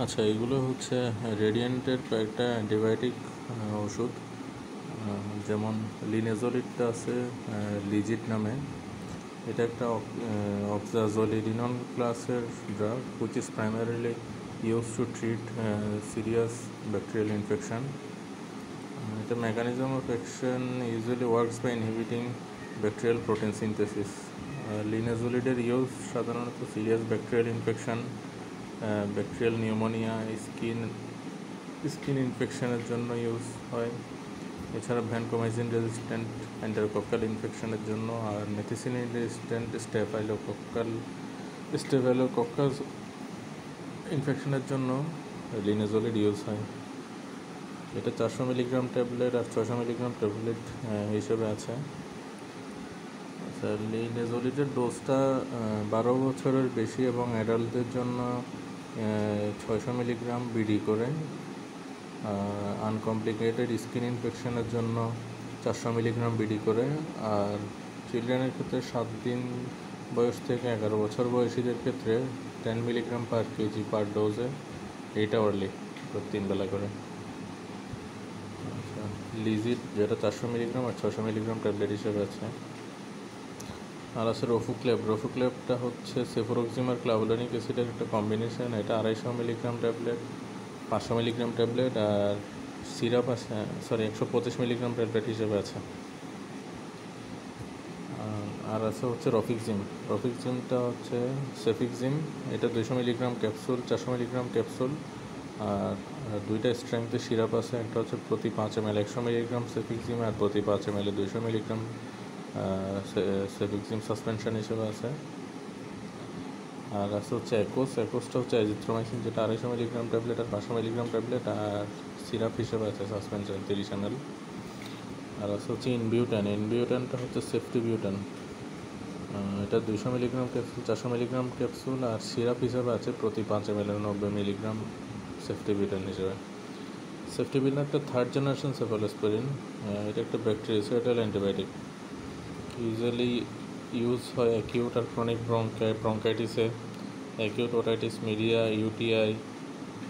আচ্ছা, এগুলো হচ্ছে রেডিয়েন্টের কয়েকটা অ্যান্টিবায়োটিক ওষুধ। যেমন লিনেজোলিডটা আছে লিজিট নামে। এটা একটা অক্সাজোলিডিনল ক্লাসের drug which is primarily use to treat serious bacterial infection. এটা mechanism of action usually works by inhibiting bacterial protein synthesis. লিনেজোলিডের ইউজ সাধারণত serious bacterial infection, bacterial pneumonia, skin ইনফেকশনের জন্য ইউজ হয়। এছাড়া ভ্যানকোমাইসিন রেজিস্ট্যান্ট এন্টারোকক্কাল ইনফেকশনের জন্য, আর মেথিসিনিন resistant staphylococcus ইনফেকশনের জন্য লিনেজোলিড use হয়। এটা 400 মিলিগ্রাম ট্যাবলেট আর 600 মিলিগ্রাম ট্যাবলেট হিসেবে আছে। আচ্ছা, লিনেজোলিডের ডোজটা 12 বছরের বেশি এবং অ্যাডাল্টদের জন্য 600 মিলিগ্রাম বিডি করে, আনকমপ্লিকেটেড স্কিন ইনফেকশনের জন্য 400 মিলিগ্রাম বিডি করে, আর চিলড্রেনের ক্ষেত্রে 7 দিন বয়স থেকে 11 বছর বয়সীদের ক্ষেত্রে 10 মিলিগ্রাম পার কেজি পার ডোজে 8 আওয়ারলি 3 বেলা করে। আচ্ছা, লিজিট যেটা 400 মিলিগ্রাম আর 600 মিলিগ্রাম ট্যাবলেট হিসেবে আছে। আর আছে রফুক্লেবটা হচ্ছে সেফোরোক্সিমার ক্লাভুলানিক অ্যাসিডের একটা কম্বিনেশন। এটা 250 মিলিগ্রাম ট্যাবলেট, 500 মিলিগ্রাম ট্যাবলেট আর সিরাপ আছে 125 মিলিগ্রাম ট্যাবলেট হিসেবে আছে। আর আছে হচ্ছে রফিকজিমটা হচ্ছে সেফিকজিম। এটা 200 মিলিগ্রাম ক্যাপসুল, 400 মিলিগ্রাম ক্যাপসুল, আর দুইটা স্ট্রেংথের সিরাপ আছে। একটা হচ্ছে প্রতি 5 ml 100 মিলিগ্রাম সেফিকজিম, আর প্রতি 5 ml 200 মিলিগ্রাম সেফিকজিম সাসপেনশন হিসেবে আছে। আর আছে হচ্ছে একোসটা হচ্ছে অ্যাজিথ্রোমাইসিন, যেটা 250 মিলিগ্রাম ট্যাবলেট আর 500 মিলিগ্রাম ট্যাবলেট, আর সিরাপ হিসেবে আছে সাসপেনশন 30 ml। আর আছে হচ্ছে ইনবিউটানটা হচ্ছে সেফটিবিউটান। এটা 200 মিলিগ্রাম ক্যাপসুল, 400 মিলিগ্রাম ক্যাপসুল, আর সিরাপ হিসেবে আছে প্রতি 5 ml 90 মিলিগ্রাম সেফটিবিউটান হিসেবে। সেফটিবিউটান একটা 3rd জেনারেশন সেফালোস্পোরিন। এটা একটা ব্যাকটেরিসাইডাল অ্যান্টিবায়োটিক। ইউজুয়ালি ইউজ হয় অ্যাকিউট আর ক্রনিক ব্রঙ্কাইটিসে, acute otitis media, UTI,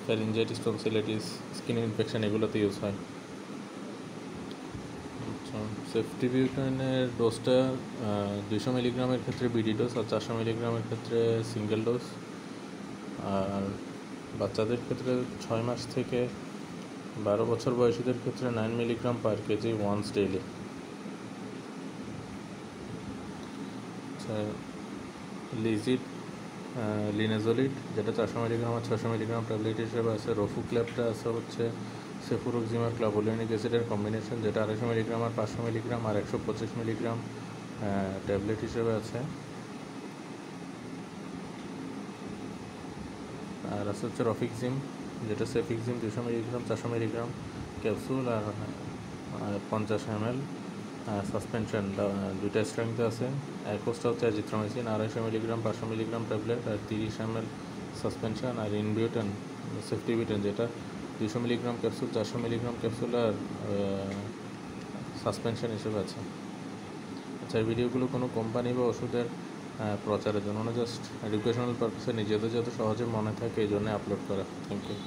pharyngitis, tonsillitis, skin infection, এগুলোতে ইউজ হয়। আচ্ছা, সেফটিবিউটানের ডোজটা 200 মিলিগ্রামের ক্ষেত্রে বিডি ডোজ আর 400 মিলিগ্রামের ক্ষেত্রে সিঙ্গেল ডোজ। আর বাচ্চাদের ক্ষেত্রে 6 মাস থেকে 12 বছর বয়সীদের ক্ষেত্রে 9 milligram per KG once daily. Linezolid যেটা 400 মিলিগ্রাম আর 600 মিলিগ্রাম ট্যাবলেট হিসেবে আছে। রফুক্লেবটা আছে হচ্ছে সেফোরোক্সিমার ক্লাভুলানিক অ্যাসিডের কম্বিনেশন, যেটা 250 মিলিগ্রাম আর 500 মিলিগ্রাম আর 125 মিলিগ্রাম ট্যাবলেট হিসেবে আছে। আর আছে হচ্ছে রফিকজিম, যেটা সেফিকজিম 200 মিলিগ্রাম, 400 মিলিগ্রাম ক্যাপসুল আর 50 ml সাসপেনশন, দুইটা স্ট্রেংথে আছে। একোসটা হচ্ছে অ্যাজিথ্রোমাইসিন 250 মিলিগ্রাম, 500 মিলিগ্রাম ট্যাবলেট আর 30 ml সাসপেনশন, আর ইনবিউটান সেফটিবিউটান যেটা 200 মিলিগ্রাম ক্যাপসুল, 400 মিলিগ্রাম ক্যাপসুল আর সাসপেনশন হিসেবে আছে। আচ্ছা, এই ভিডিওগুলো কোনো কোম্পানি বা ওষুধের প্রচারের জন্য না, জাস্ট এডুকেশনাল পারপাসে নিজেদের যাতে সহজে মনে থাকে এই জন্য আপলোড করা। Thank you.